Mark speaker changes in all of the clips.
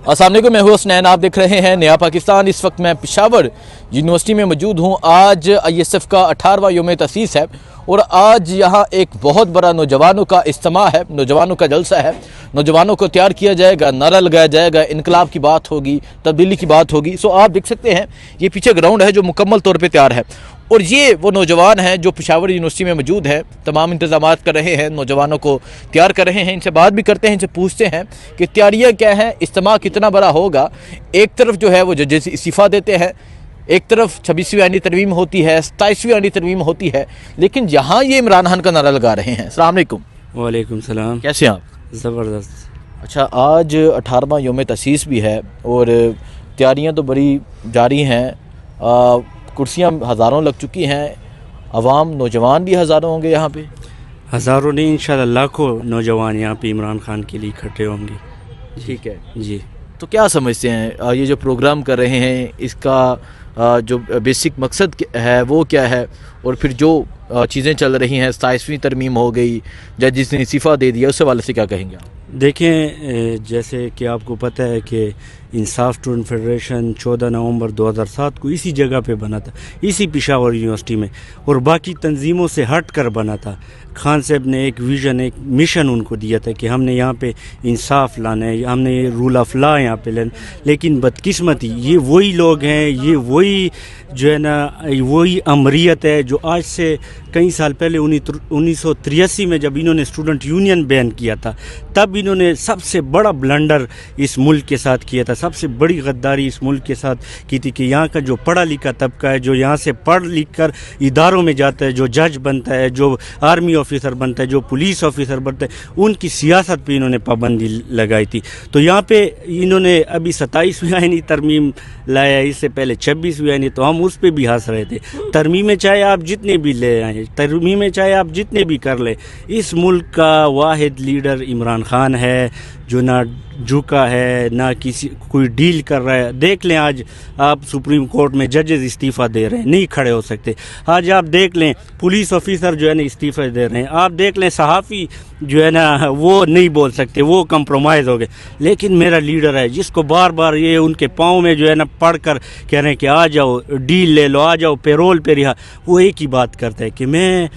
Speaker 1: السلام علیکم، میں ہوں حسنین، آپ دیکھ رہے ہیں نیا پاکستان۔ اس وقت میں پشاور یونیورسٹی میں موجود ہوں۔ آج آئی ایس ایف کا 18واں یوم تاسیس ہے اور آج یہاں ایک بہت بڑا نوجوانوں کا اجتماع ہے، نوجوانوں کا جلسہ ہے۔ نوجوانوں کو تیار کیا جائے گا، نعرہ لگایا جائے گا، انقلاب کی بات ہوگی، تبدیلی کی بات ہوگی۔ آپ دیکھ سکتے ہیں یہ پیچھے گراؤنڈ ہے جو مکمل طور پہ تیار ہے، اور یہ وہ نوجوان ہیں جو پشاور یونیورسٹی میں موجود ہیں، تمام انتظامات کر رہے ہیں، نوجوانوں کو تیار کر رہے ہیں۔ ان سے بات بھی کرتے ہیں، ان سے پوچھتے ہیں کہ تیاریاں کیا ہیں، اجتماع کتنا بڑا ہوگا۔ ایک طرف جو ہے وہ ججز استعفیٰ دیتے ہیں، ایک طرف 26ویں آئینی ترمیم ہوتی ہے، 27ویں آئینی ترمیم ہوتی ہے، لیکن یہاں یہ عمران خان کا نعرہ لگا رہے ہیں۔ السلام علیکم۔
Speaker 2: وعلیکم السلام۔
Speaker 1: کیسے ہیں آپ؟
Speaker 2: زبردست۔
Speaker 1: اچھا، آج 18واں یوم تاسیس بھی ہے اور تیاریاں تو بڑی جاری ہیں، کرسیاں ہزاروں لگ چکی ہیں، عوام نوجوان بھی ہزاروں ہوں گے یہاں پہ؟
Speaker 2: ہزاروں نہیں، انشاءاللہ لاکھوں نوجوان یہاں پہ عمران خان کے لیے اکٹھے ہوں گے۔
Speaker 1: ٹھیک ہے
Speaker 2: جی،
Speaker 1: تو کیا سمجھتے ہیں یہ جو پروگرام کر رہے ہیں، اس کا جو بیسک مقصد ہے وہ کیا ہے، اور پھر جو چیزیں چل رہی ہیں، 27ویں ترمیم ہو گئی، جس نے استعفیٰ دے دیا، اس حوالے سے کیا کہیں گے آپ؟
Speaker 2: دیکھیں، جیسے کہ آپ کو پتہ ہے کہ انصاف اسٹوڈنٹ فیڈریشن 14 نومبر 2007 کو اسی جگہ پہ بنا تھا، اسی پشاور یونیورسٹی میں، اور باقی تنظیموں سے ہٹ کر بنا تھا۔ خان صاحب نے ایک ویژن، ایک مشن ان کو دیا تھا کہ ہم نے یہاں پہ انصاف لانا ہے، ہم نے رول آف لا یہاں پہ لینا، لیکن بدقسمتی یہ وہی لوگ ہیں، یہ وہی جو ہے نا، وہی امریت ہے جو آج سے کئی سال پہلے 1983 میں جب انہوں نے اسٹوڈنٹ یونین بین کیا تھا، تب انہوں نے سب سے بڑا بلنڈر اس ملک کے ساتھ کیا تھا، سب سے بڑی غداری اس ملک کے ساتھ کی تھی کہ یہاں کا جو پڑھا لکھا طبقہ ہے، جو یہاں سے پڑھ لکھ کر اداروں میں جاتا ہے، جو جج بنتا ہے، جو آرمی آفیسر بنتا ہے، جو پولیس آفیسر بنتا ہے، ان کی سیاست پہ انہوں نے پابندی لگائی تھی۔ تو یہاں پہ انہوں نے ابھی 27ویں آئینی ترمیم لایا، اس سے پہلے 26ویں آئینی، تو ہم اس پہ بھی ہنس رہے تھے۔ ترمیمیں چاہے آپ جتنے بھی لے آئیں، ترمیمیں چاہے آپ جتنے بھی کر لیں، اس ملک کا واحد لیڈر عمران خان ہے جو نہ جھکا ہے، نہ کسی کوئی ڈیل کر رہا ہے۔ دیکھ لیں، آج آپ سپریم کورٹ میں ججز استعفیٰ دے رہے ہیں، نہیں کھڑے ہو سکتے۔ آج آپ دیکھ لیں پولیس آفیسر جو ہے نا استعفیٰ دے رہے ہیں، آپ دیکھ لیں صحافی جو ہے نا وہ نہیں بول سکتے، وہ کمپرومائز ہو گئے۔ لیکن میرا لیڈر ہے جس کو بار بار یہ ان کے پاؤں میں جو ہے نا پڑھ کر کہہ رہے ہیں کہ آ جاؤ ڈیل لے لو، آ جاؤ پیرول پہ رہا، وہ ایک ہی بات کرتا ہے کہ میں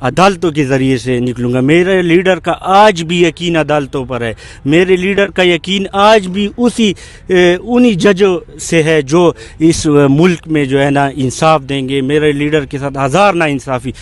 Speaker 2: عدالتوں کے ذریعے سے نکلوں گا۔ میرے لیڈر کا آج بھی یقین عدالتوں پر ہے، میرے لیڈر کا یقین آج بھی انہی ججوں سے ہے جو اس ملک میں جو ہے نا انصاف دیں گے۔ میرے لیڈر کے ساتھ ہزار نا انصافی،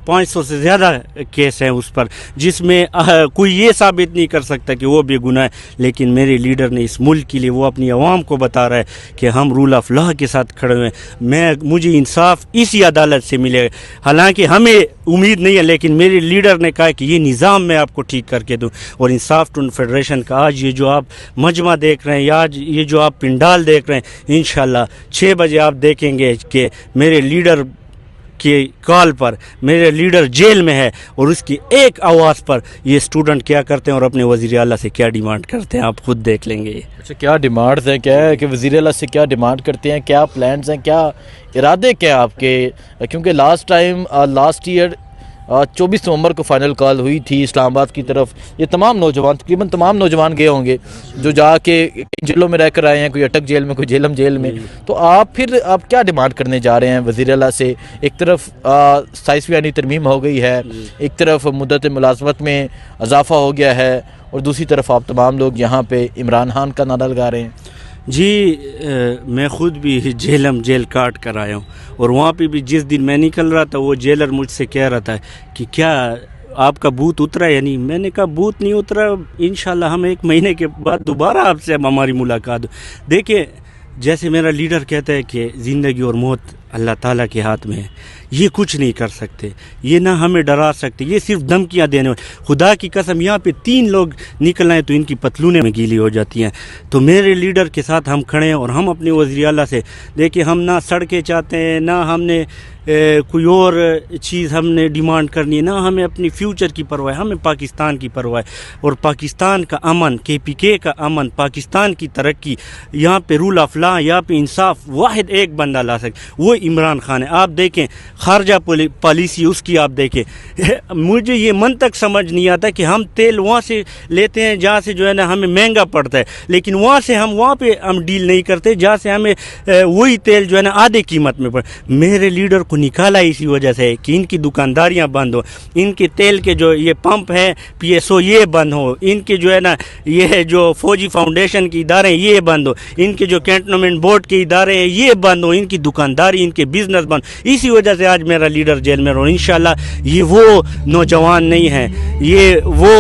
Speaker 2: 500 سے زیادہ کیس ہیں اس پر، جس میں کوئی یہ ثابت نہیں کر سکتا کہ وہ بے گناہ ہے، لیکن میرے لیڈر نے اس ملک کے لیے وہ اپنی عوام کو بتا رہا ہے کہ ہم رول آف لا کے ساتھ کھڑے ہوئے ہیں، مجھے انصاف اسی عدالت سے ملے گا۔ حالانکہ ہمیں امید نہیں ہے، لیکن میرے لیڈر نے کہا کہ یہ نظام میں آپ کو ٹھیک کر کے دوں۔ اور انصاف اسٹوڈنٹ فیڈریشن کا آج یہ جو آپ مجمع دیکھ رہے ہیں، یا آج یہ جو آپ پنڈال دیکھ رہے ہیں، انشاءاللہ 6 بجے آپ دیکھیں گے کہ میرے لیڈر کی کال پر میرے لیڈر جیل میں ہے، اور اس کی ایک آواز پر یہ اسٹوڈنٹ کیا کرتے ہیں اور اپنے وزیر اعلیٰ سے کیا ڈیمانڈ کرتے ہیں، آپ خود دیکھ لیں گے۔
Speaker 1: اچھا، کیا ڈیمانڈز ہیں، کیا ہے کہ وزیر اعلیٰ سے کیا ڈیمانڈ کرتے ہیں، کیا پلانز ہیں، کیا ارادے کیا آپ کے؟ کیونکہ لاسٹ ایئر 24 نومبر کو فائنل کال ہوئی تھی اسلام آباد کی طرف، یہ تقریباً تمام نوجوان گئے ہوں گے جو جا کے جیلوں میں رہ کر آئے ہیں، کوئی اٹک جیل میں، کوئی جیلم جیل میں۔ تو آپ کیا ڈیمانڈ کرنے جا رہے ہیں وزیر اعلیٰ سے؟ ایک طرف 27ویں آئینی ترمیم ہو گئی ہے، ایک طرف مدت ملازمت میں اضافہ ہو گیا ہے، اور دوسری طرف آپ تمام لوگ یہاں پہ عمران خان کا نعرہ لگا رہے ہیں۔
Speaker 2: جی، میں خود بھی جیلم جیل کاٹ کر آیا ہوں، اور وہاں پہ بھی جس دن میں نکل رہا تھا، وہ جیلر مجھ سے کہہ رہا تھا کہ کیا آپ کا بوت اترا ہے؟ یعنی میں نے کہا بوت نہیں اترا، انشاءاللہ ہم 1 مہینے کے بعد دوبارہ آپ سے ہماری ملاقات ہو۔ دیکھیں، جیسے میرا لیڈر کہتا ہے کہ زندگی اور موت اللہ تعالیٰ کے ہاتھ میں ہے، یہ کچھ نہیں کر سکتے، یہ نہ ہمیں ڈرا سکتے، یہ صرف دھمکیاں دینے والے۔ خدا کی قسم، یہاں پہ 3 لوگ نکل آئے تو ان کی پتلونیں میں گیلی ہو جاتی ہیں۔ تو میرے لیڈر کے ساتھ ہم کھڑے ہیں، اور ہم اپنے وزیر اعلیٰ سے دیکھیں، ہم نہ سڑکیں چاہتے ہیں، نہ ہم نے کوئی اور چیز ہم نے ڈیمانڈ کرنی ہے، نہ ہمیں اپنی فیوچر کی پرواہ ہے، ہمیں پاکستان کی پرواہ ہے، اور پاکستان کا امن، KPK کا امن، پاکستان کی ترقی، یہاں پہ رول آف لا، یہاں پہ انصاف واحد ایک بندہ لا سکے، وہ عمران خان ہے۔ آپ دیکھیں، خارجہ پالیسی اس کی آپ دیکھیں. مجھے یہ منطق سمجھ نہیں آتا کہ ہم تیل وہاں سے لیتے ہیں جہاں سے جو ہے نا ہمیں مہنگا پڑتا ہے, لیکن وہاں پہ ہم ڈیل نہیں کرتے جہاں سے ہمیں وہی تیل جو ہے نا آدھے قیمت میں پڑے. میرے لیڈر کو نکالا اسی وجہ سے کہ ان کی دکانداریاں بند ہو, ان کے تیل کے جو یہ پمپ ہیں پی ایس او یہ بند ہو, ان کے جو ہے نا یہ جو فوجی فاؤنڈیشن کے ادارے ہیں یہ بند ہو, ان کے جو کینٹونمنٹ بورڈ کے ادارے ہیں یہ بند ہو, ان کی دکانداری ان کے بزنس بند. اسی وجہ سے آج میرا لیڈر جیل میں رہو. انشاءاللہ یہ وہ نوجوان نہیں ہیں, یہ وہ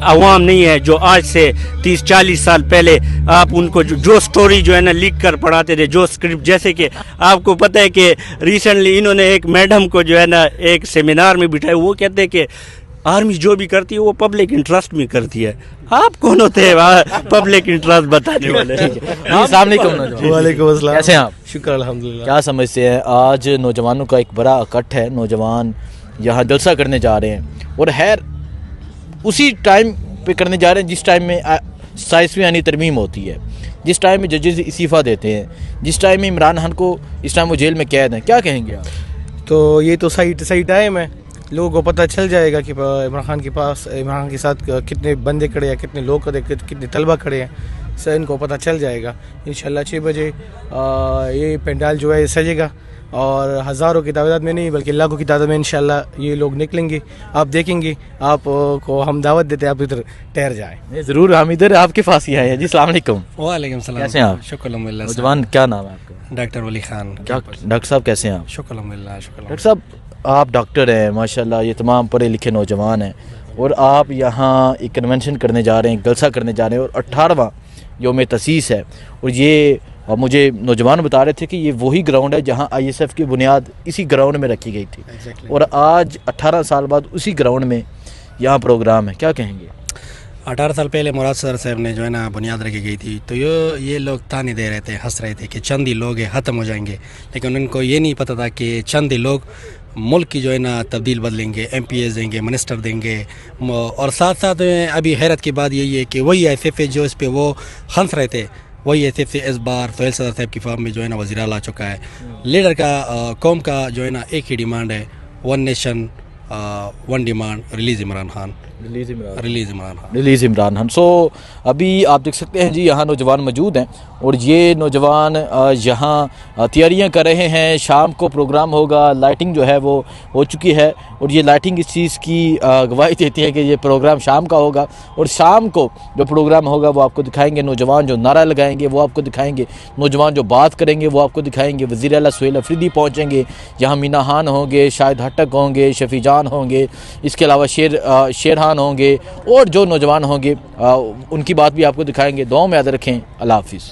Speaker 2: عوام نہیں ہے جو آج سے 30-40 سال پہلے آپ ان کو جو سٹوری جو ہے نا لکھ کر پڑھاتے تھے, جو اسکرپٹ. جیسے کہ آپ کو پتہ ہے کہ ریسنٹلی انہوں نے ایک میڈم کو جو ہے نا ایک سیمینار میں بٹھایا, وہ کہتے ہیں کہ آرمی جو بھی کرتی ہے وہ پبلک انٹرسٹ میں کرتی ہے. آپ کون ہوتے ہیں پبلک انٹرسٹ بتانے والے؟
Speaker 1: السلام علیکم.
Speaker 3: وعلیکم السلام.
Speaker 1: کیسے ہیں آپ؟
Speaker 3: شکر الحمدللہ.
Speaker 1: کیا سمجھتے ہیں آج نوجوانوں کا ایک بڑا اکٹھ ہے, نوجوان یہاں جلسہ کرنے جا رہے ہیں, اور خیر اسی ٹائم پہ کرنے جا رہے ہیں جس ٹائم میں 27ویں یعنی ترمیم ہوتی ہے, جس ٹائم میں ججز استعفیٰ دیتے ہیں, جس ٹائم میں عمران خان کو اس ٹائم وہ جیل میں قید ہیں. کیا کہیں گے آپ؟
Speaker 3: تو یہ تو صحیح ٹائم ہے, لوگوں کو پتہ چل جائے گا کہ عمران خان کے پاس, عمران خان کے ساتھ کتنے بندے کھڑے ہیں, کتنے لوگ کھڑے, کتنے طلبہ کھڑے ہیں, سر ان کو پتہ چل جائے گا. انشاءاللہ 6 بجے یہ پینڈال جو ہے سجے گا, اور ہزاروں کی تعداد میں نہیں بلکہ لاکھوں کی تعداد میں انشاءاللہ یہ لوگ نکلیں گے. آپ دیکھیں گے, آپ کو ہم دعوت دیتے ہیں, آپ ادھر ٹھہر جائیں.
Speaker 1: ضرور, ہم ادھر آپ کے پاس ہی آئے ہیں. جی السلام علیکم.
Speaker 4: وعلیکم السلام.
Speaker 1: کیسے ہیں آپ؟
Speaker 4: شکر الحمدللہ.
Speaker 1: نوجوان کیا نام ہے آپ کا؟
Speaker 4: ڈاکٹر ولی خان.
Speaker 1: ڈاکٹر صاحب کیسے ہیں آپ؟
Speaker 4: شکر الحمدللہ. شکر
Speaker 1: ڈاکٹر صاحب آپ ڈاکٹر ہیں ماشاءاللہ, یہ تمام پڑھے لکھے نوجوان ہیں, اور آپ یہاں ایک کنونشن کرنے جا رہے ہیں, جلسہ کرنے جا رہے ہیں, اور 18واں یوم تاسیس ہے. اور یہ مجھے نوجوان بتا رہے تھے کہ یہ وہی گراؤنڈ ہے جہاں آئی ایس ایف کی بنیاد اسی گراؤنڈ میں رکھی گئی تھی, اور آج 18 سال بعد اسی گراؤنڈ میں یہاں پروگرام ہے. کیا کہیں گے؟
Speaker 4: 18 سال پہلے مراد صدر صاحب نے جو ہے نا بنیاد رکھی گئی تھی, تو یہ لوگ تانے دے رہے تھے, ہنس رہے تھے کہ چند ہی لوگ ہیں ختم ہو جائیں گے, لیکن ان کو یہ نہیں پتہ تھا کہ چند ہی لوگ ملک کی جو ہے نا تبدیل بدلیں گے, ایم پی ایس دیں گے, منسٹر دیں گے. اور ساتھ ساتھ ابھی حیرت کی بات یہی ہے کہ وہی ایس ایف جو اس پہ وہ ہنس رہے تھے, وہی ایس ایف اس بار سہیل صدر صاحب کی فارم میں جو ہے نا وزیر اعلیٰ آ چکا ہے. لیڈر کا قوم کا جو ہے نا ایک ہی ڈیمانڈ ہے, 1 nation 1 demand, release Imran Khan. Release Imran Khan. So ابھی آپ دیکھ سکتے ہیں جی یہاں نوجوان موجود ہیں, اور یہ نوجوان یہاں تیاریاں کر رہے ہیں. شام کو پروگرام ہوگا, لائٹنگ جو ہے وہ ہو چکی ہے, اور یہ لائٹنگ اس چیز کی گواہی دیتی ہے کہ یہ پروگرام شام کا ہوگا, اور شام کو جو پروگرام ہوگا وہ آپ کو دکھائیں گے. نوجوان جو نعرہ لگائیں گے وہ آپ کو دکھائیں گے, نوجوان جو بات کریں گے وہ آپ کو دکھائیں گے. وزیر اعلیٰ سہیل افریدی پہنچیں گے, یہاں مینا خان ہوں گے, شاہد ہٹک ہوں گے, شفیع جان ہوں گے, اس کے علاوہ شیرخان ہوں گے, اور جو نوجوان ہوں گے ان کی بات بھی آپ کو دکھائیں گے. دعاؤں میں یاد رکھیں. اللہ حافظ.